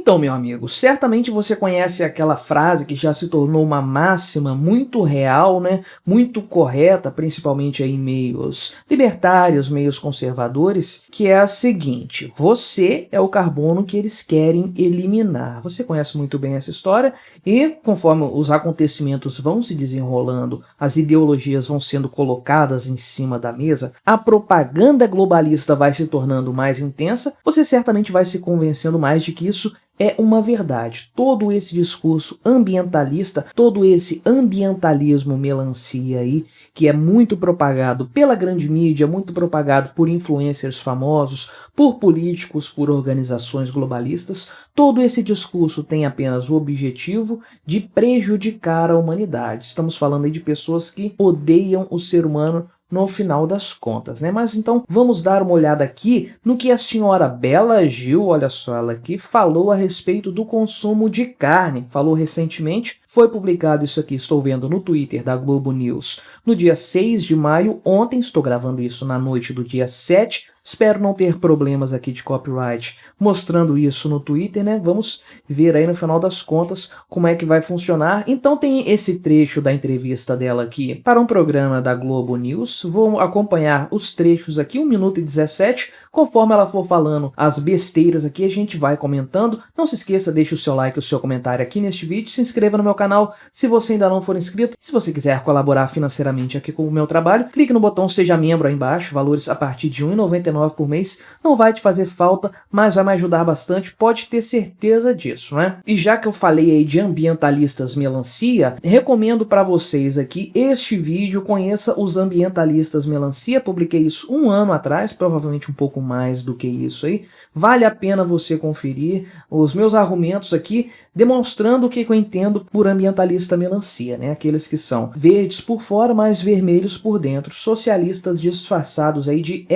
Então, meu amigo, certamente você conhece aquela frase que já se tornou uma máxima muito real, né? Muito correta, principalmente aí em meios libertários, meios conservadores, que é a seguinte: você é o carbono que eles querem eliminar. Você conhece muito bem essa história e, conforme os acontecimentos vão se desenrolando, as ideologias vão sendo colocadas em cima da mesa, a propaganda globalista vai se tornando mais intensa, você certamente vai se convencendo mais de que isso é uma verdade. Todo esse discurso ambientalista, todo esse ambientalismo melancia aí, que é muito propagado pela grande mídia, muito propagado por influencers famosos, por políticos, por organizações globalistas, todo esse discurso tem apenas o objetivo de prejudicar a humanidade. Estamos falando aí de pessoas que odeiam o ser humano no final das contas, né? Mas então vamos dar uma olhada aqui no que a senhora Bela Gil, olha só ela aqui, falou a respeito do consumo de carne. Falou recentemente, foi publicado isso aqui, estou vendo no Twitter da Globo News, no dia 6 de maio, ontem, estou gravando isso na noite do dia 7, espero não ter problemas aqui de copyright mostrando isso no Twitter, né? Vamos ver aí no final das contas como é que vai funcionar. Então tem esse trecho da entrevista dela aqui para um programa da Globo News. Vou acompanhar os trechos aqui, 1 minuto e 17. Conforme ela for falando as besteiras aqui, a gente vai comentando. Não se esqueça, deixe o seu like, o seu comentário aqui neste vídeo. Se inscreva no meu canal se você ainda não for inscrito. Se você quiser colaborar financeiramente aqui com o meu trabalho, clique no botão Seja Membro aí embaixo. Valores a partir de R$ 1,99 por mês, não vai te fazer falta, mas vai me ajudar bastante, pode ter certeza disso, né? E já que eu falei aí de ambientalistas melancia, recomendo para vocês aqui este vídeo, conheça os ambientalistas melancia, publiquei isso 1 ano atrás, provavelmente um pouco mais do que isso aí, vale a pena você conferir os meus argumentos aqui, demonstrando o que eu entendo por ambientalista melancia, né? Aqueles que são verdes por fora, mas vermelhos por dentro, socialistas disfarçados aí de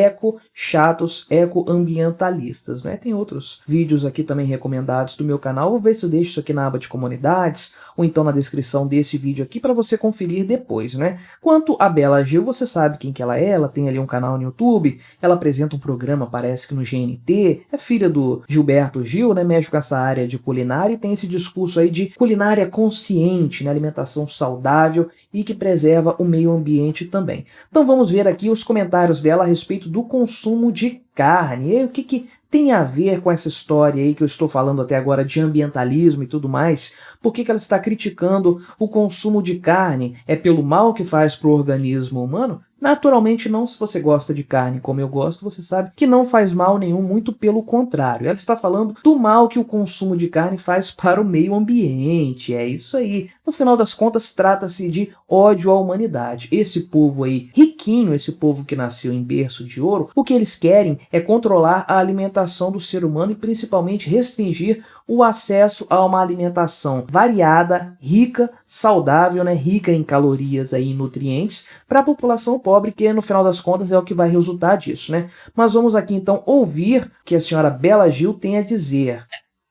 chatos ecoambientalistas, né? Tem outros vídeos aqui também recomendados do meu canal, vou ver se eu deixo isso aqui na aba de comunidades, ou então na descrição desse vídeo aqui para você conferir depois, né? Quanto a Bela Gil, você sabe quem que ela tem ali um canal no YouTube, ela apresenta um programa, parece que no GNT, é filha do Gilberto Gil, né? Mexe com essa área de culinária e tem esse discurso aí de culinária consciente, né? Alimentação saudável e que preserva o meio ambiente também. Então vamos ver aqui os comentários dela a respeito do consumo de carne. E o que tem a ver com essa história aí que eu estou falando até agora de ambientalismo e tudo mais? Por que ela está criticando o consumo de carne? É pelo mal que faz para o organismo humano? Naturalmente não, se você gosta de carne como eu gosto, você sabe que não faz mal nenhum, muito pelo contrário. Ela está falando do mal que o consumo de carne faz para o meio ambiente, é isso aí. No final das contas, trata-se de ódio à humanidade. Esse povo aí, riquinho, esse povo que nasceu em berço de ouro, o que eles querem é controlar a alimentação do ser humano e principalmente restringir o acesso a uma alimentação variada, rica, saudável, né, rica em calorias aí, e nutrientes, para a população pobre, que no final das contas é o que vai resultar disso, né? Mas vamos aqui então ouvir o que a senhora Bela Gil tem a dizer.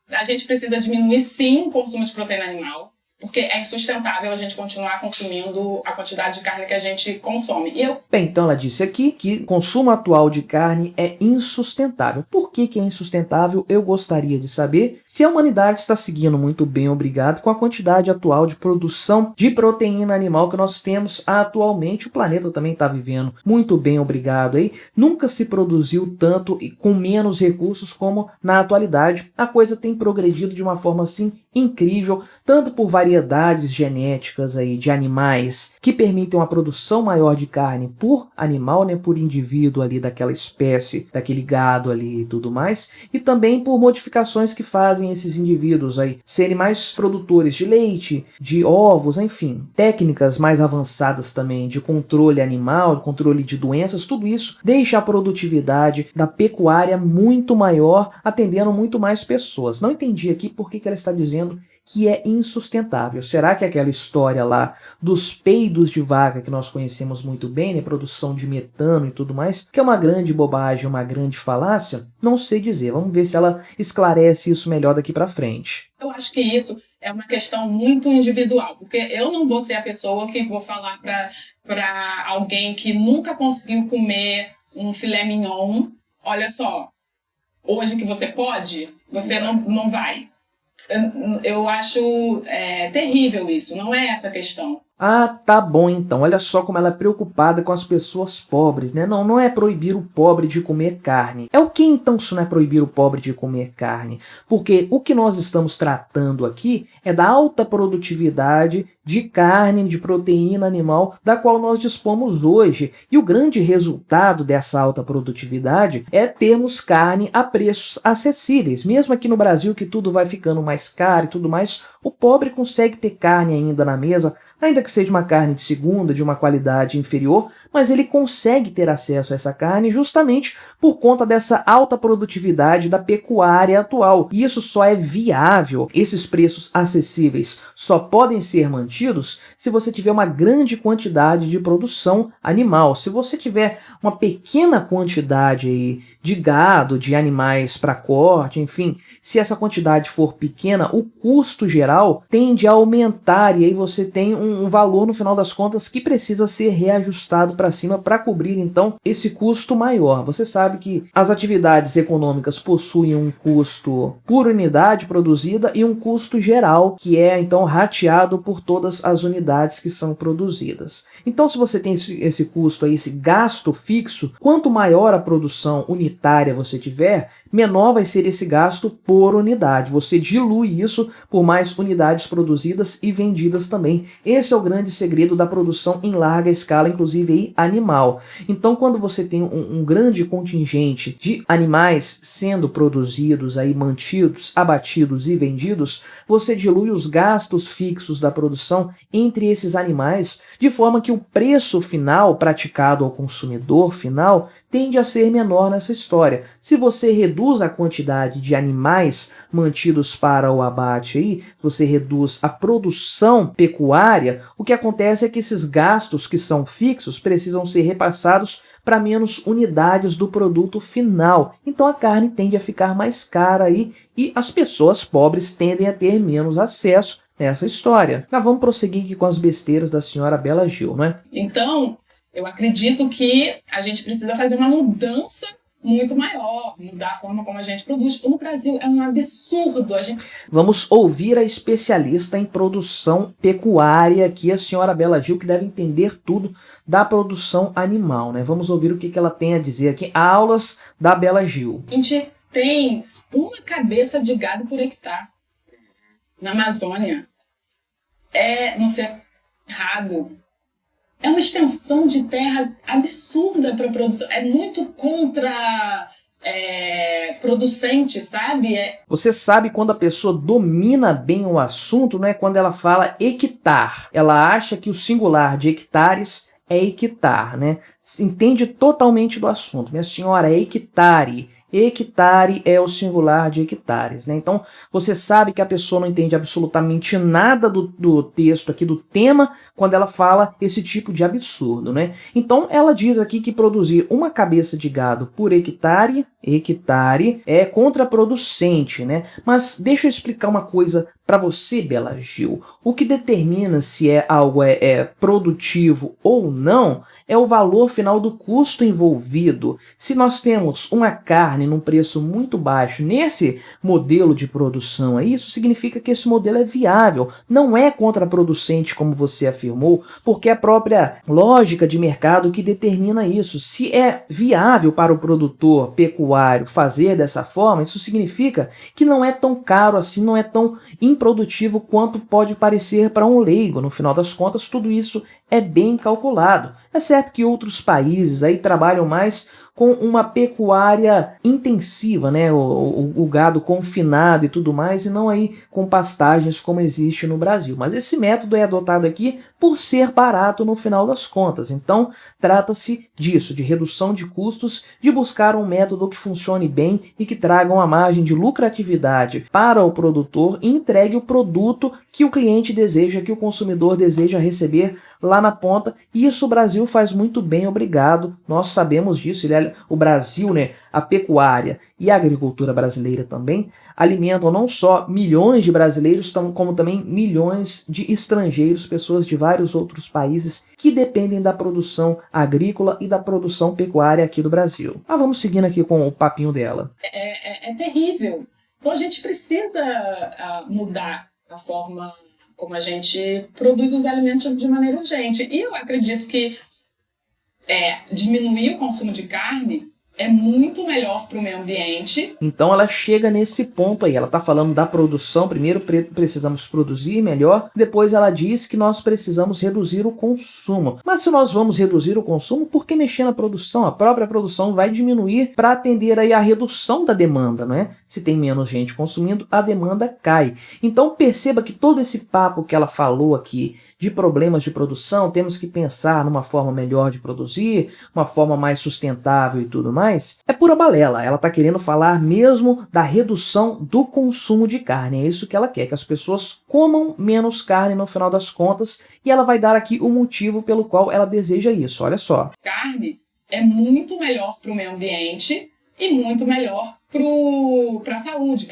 A gente precisa diminuir sim o consumo de proteína animal, porque é insustentável a gente continuar consumindo a quantidade de carne que a gente consome. Bem, então ela disse aqui que o consumo atual de carne é insustentável. Por que é insustentável? Eu gostaria de saber se a humanidade está seguindo muito bem, obrigado, com a quantidade atual de produção de proteína animal que nós temos atualmente. O planeta também está vivendo muito bem, obrigado aí. Nunca se produziu tanto e com menos recursos como na atualidade. A coisa tem progredido de uma forma assim incrível, tanto por variedades genéticas aí de animais que permitem uma produção maior de carne por animal, né, por indivíduo ali daquela espécie, daquele gado ali e tudo mais, e também por modificações que fazem esses indivíduos aí serem mais produtores de leite, de ovos, enfim, técnicas mais avançadas também de controle animal, de controle de doenças, tudo isso deixa a produtividade da pecuária muito maior, atendendo muito mais pessoas. Não entendi aqui por que ela está dizendo que é insustentável. Será que aquela história lá dos peidos de vaca que nós conhecemos muito bem, né, produção de metano e tudo mais, que é uma grande bobagem, uma grande falácia? Não sei dizer. Vamos ver se ela esclarece isso melhor daqui para frente. Eu acho que isso é uma questão muito individual, porque eu não vou ser a pessoa que vou falar para alguém que nunca conseguiu comer um filé mignon, olha só, hoje que você pode, você não vai. Eu acho terrível isso, não é essa a questão. Ah, tá bom então. Olha só como ela é preocupada com as pessoas pobres, né? Não, não é proibir o pobre de comer carne. É o que então se não é proibir o pobre de comer carne? Porque o que nós estamos tratando aqui é da alta produtividade de carne, de proteína animal, da qual nós dispomos hoje. E o grande resultado dessa alta produtividade é termos carne a preços acessíveis. Mesmo aqui no Brasil, que tudo vai ficando mais caro e tudo mais, o pobre consegue ter carne ainda na mesa, ainda que seja uma carne de segunda, de uma qualidade inferior, mas ele consegue ter acesso a essa carne justamente por conta dessa alta produtividade da pecuária atual. E isso só é viável, esses preços acessíveis só podem ser mantidos se você tiver uma grande quantidade de produção animal. Se você tiver uma pequena quantidade aí de gado, de animais para corte, enfim, se essa quantidade for pequena, o custo geral tende a aumentar e aí você tem um valor no final das contas que precisa ser reajustado para cima para cobrir então esse custo maior. Você sabe que as atividades econômicas possuem um custo por unidade produzida e um custo geral que é então rateado por todas as unidades que são produzidas. Então se você tem esse custo aí, esse gasto fixo, quanto maior a produção unitária você tiver, menor vai ser esse gasto por unidade. Você dilui isso por mais unidades produzidas e vendidas também. Esse é o grande segredo da produção em larga escala, inclusive aí, animal. Então, quando você tem um grande contingente de animais sendo produzidos, aí, mantidos, abatidos e vendidos, você dilui os gastos fixos da produção entre esses animais, de forma que o preço final praticado ao consumidor final tende a ser menor nessa história. Se você reduz a quantidade de animais mantidos para o abate aí, se você reduz a produção pecuária, o que acontece é que esses gastos que são fixos precisam ser repassados para menos unidades do produto final. Então a carne tende a ficar mais cara aí e as pessoas pobres tendem a ter menos acesso nessa história. Mas vamos prosseguir aqui com as besteiras da senhora Bela Gil, não é? Então, eu acredito que a gente precisa fazer uma mudança muito maior, mudar a forma como a gente produz. No Brasil é um absurdo. Vamos ouvir a especialista em produção pecuária aqui, a senhora Bela Gil, que deve entender tudo da produção animal, né? Vamos ouvir o que ela tem a dizer aqui. Aulas da Bela Gil. A gente tem uma cabeça de gado por hectare na Amazônia. É, no Cerrado, é uma extensão de terra absurda para produção. É muito contraproducente, sabe? Você sabe quando a pessoa domina bem o assunto, né? Quando ela fala hectare. Ela acha que o singular de hectares é hectare, né? Entende totalmente do assunto. Minha senhora, é hectare. Hectare é o singular de hectares, né? Então, você sabe que a pessoa não entende absolutamente nada do texto aqui, do tema, quando ela fala esse tipo de absurdo, né? Então, ela diz aqui que produzir uma cabeça de gado por hectare é contraproducente, né? Mas deixa eu explicar uma coisa para você, Bela Gil. O que determina se algo é produtivo ou não é o valor final do custo envolvido. Se nós temos uma carne num preço muito baixo nesse modelo de produção aí, isso significa que esse modelo é viável, não é contraproducente como você afirmou, porque é a própria lógica de mercado que determina isso. Se é viável para o produtor pecuário fazer dessa forma, isso significa que não é tão caro assim, não é tão improdutivo quanto pode parecer para um leigo. No final das contas, tudo isso é bem calculado. É certo que outros países aí trabalham mais com uma pecuária intensiva, né? O gado confinado e tudo mais, e não aí com pastagens como existe no Brasil. Mas esse método é adotado aqui por ser barato no final das contas. Então, trata-se disso, de redução de custos, de buscar um método que funcione bem e que traga uma margem de lucratividade para o produtor e entregue o produto que o cliente deseja, que o consumidor deseja receber lá na ponta. E isso o Brasil faz muito bem, obrigado. Nós sabemos disso. O Brasil, né, a pecuária e a agricultura brasileira também alimentam não só milhões de brasileiros, como também milhões de estrangeiros, pessoas de vários outros países que dependem da produção agrícola e da produção pecuária aqui do Brasil. Mas vamos seguindo aqui com o papinho dela. É terrível. Então a gente precisa mudar a forma como a gente produz os alimentos de maneira urgente. E eu acredito que diminuir o consumo de carne é muito melhor para o meio ambiente. Então ela chega nesse ponto aí, ela está falando da produção, primeiro precisamos produzir melhor, depois ela diz que nós precisamos reduzir o consumo. Mas se nós vamos reduzir o consumo, por que mexer na produção? A própria produção vai diminuir para atender aí a redução da demanda, não é? Se tem menos gente consumindo, a demanda cai. Então perceba que todo esse papo que ela falou aqui de problemas de produção, temos que pensar numa forma melhor de produzir, uma forma mais sustentável e tudo mais, é pura balela. Ela está querendo falar mesmo da redução do consumo de carne. É isso que ela quer, que as pessoas comam menos carne no final das contas, e ela vai dar aqui o motivo pelo qual ela deseja isso. Olha só. Carne é muito melhor para o meio ambiente e muito melhor para a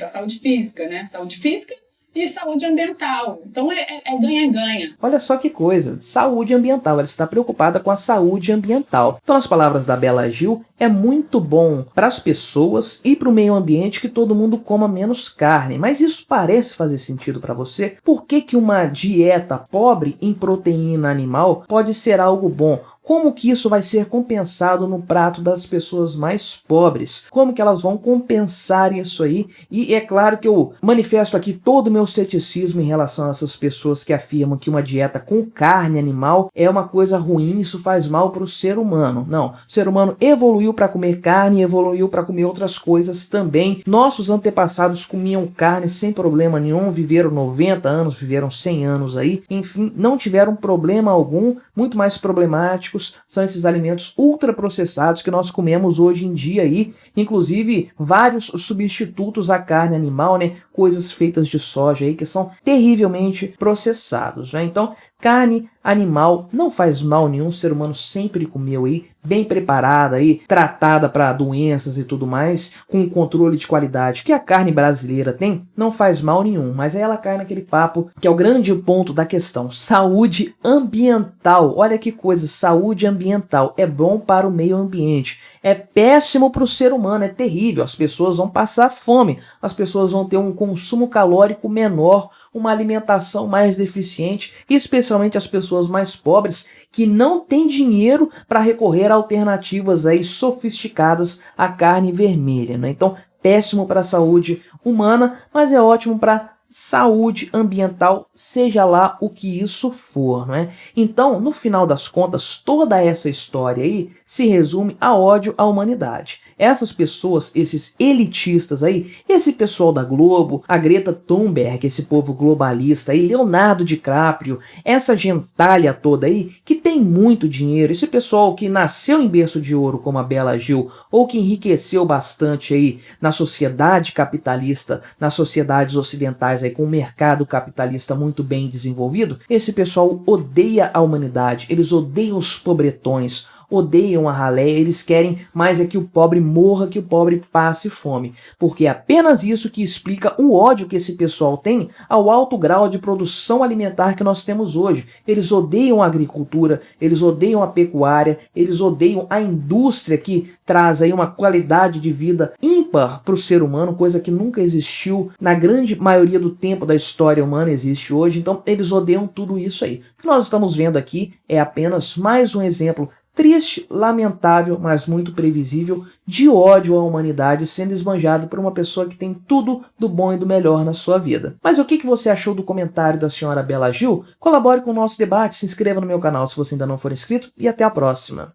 saúde física, né? Saúde física e saúde ambiental. Então é ganha-ganha. Olha só que coisa, saúde ambiental, ela está preocupada com a saúde ambiental. Então, nas palavras da Bela Gil, é muito bom para as pessoas e para o meio ambiente que todo mundo coma menos carne. Mas isso parece fazer sentido para você? Por que que uma dieta pobre em proteína animal pode ser algo bom? Como que isso vai ser compensado no prato das pessoas mais pobres? Como que elas vão compensar isso aí? E é claro que eu manifesto aqui todo o meu ceticismo em relação a essas pessoas que afirmam que uma dieta com carne animal é uma coisa ruim, isso faz mal para o ser humano. Não, o ser humano evoluiu para comer carne, evoluiu para comer outras coisas também. Nossos antepassados comiam carne sem problema nenhum, viveram 90 anos, viveram 100 anos aí, enfim, não tiveram problema algum. Muito mais problemático são esses alimentos ultraprocessados que nós comemos hoje em dia aí, inclusive vários substitutos à carne animal, né? Coisas feitas de soja aí que são terrivelmente processados, né? Então, carne animal não faz mal nenhum, o ser humano sempre comeu aí, bem preparada aí, tratada para doenças e tudo mais, com controle de qualidade que a carne brasileira tem, não faz mal nenhum. Mas aí ela cai naquele papo que é o grande ponto da questão, saúde ambiental. Olha que coisa, saúde ambiental é bom para o meio ambiente, é péssimo para o ser humano, é terrível, as pessoas vão passar fome, as pessoas vão ter um consumo calórico menor, uma alimentação mais deficiente, especialmente as pessoas mais pobres que não têm dinheiro para recorrer a alternativas aí sofisticadas à carne vermelha, né? Então, péssimo para a saúde humana, mas é ótimo para saúde ambiental, seja lá o que isso for, não é? Então, no final das contas, toda essa história aí se resume a ódio à humanidade. Essas pessoas, esses elitistas aí, esse pessoal da Globo, a Greta Thunberg, esse povo globalista aí, Leonardo DiCaprio, essa gentalha toda aí, que tem muito dinheiro, esse pessoal que nasceu em berço de ouro como a Bela Gil, ou que enriqueceu bastante aí na sociedade capitalista, nas sociedades ocidentais aí, com um mercado capitalista muito bem desenvolvido, esse pessoal odeia a humanidade, eles odeiam os pobretões, odeiam a ralé, eles querem mais é que o pobre morra, que o pobre passe fome, porque é apenas isso que explica o ódio que esse pessoal tem ao alto grau de produção alimentar que nós temos hoje. Eles odeiam a agricultura, eles odeiam a pecuária, eles odeiam a indústria que traz aí uma qualidade de vida ímpar para o ser humano, coisa que nunca existiu na grande maioria do tempo da história humana existe hoje. Então eles odeiam tudo isso aí. O que nós estamos vendo aqui é apenas mais um exemplo triste, lamentável, mas muito previsível, de ódio à humanidade sendo esbanjado por uma pessoa que tem tudo do bom e do melhor na sua vida. Mas o que você achou do comentário da senhora Bela Gil? Colabore com o nosso debate, se inscreva no meu canal se você ainda não for inscrito e até a próxima.